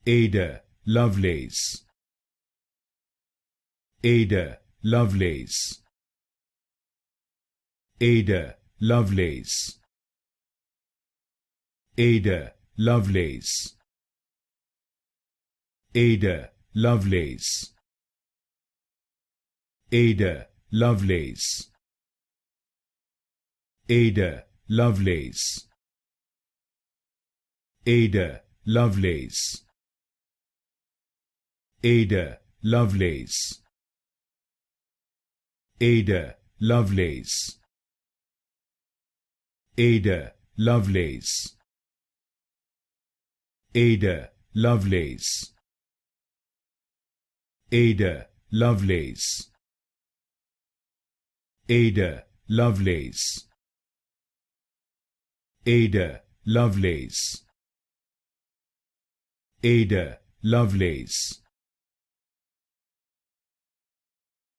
Ada Lovelace, Ada Lovelace, Ada Lovelace, Ada Lovelace, Ada Lovelace, Ada Lovelace, Ada Lovelace, Ada Lovelace, Ada Lovelace, Ada Lovelace, Ada Lovelace, Ada Lovelace, Ada Lovelace, Ada Lovelace, Ada Lovelace, Ada Lovelace,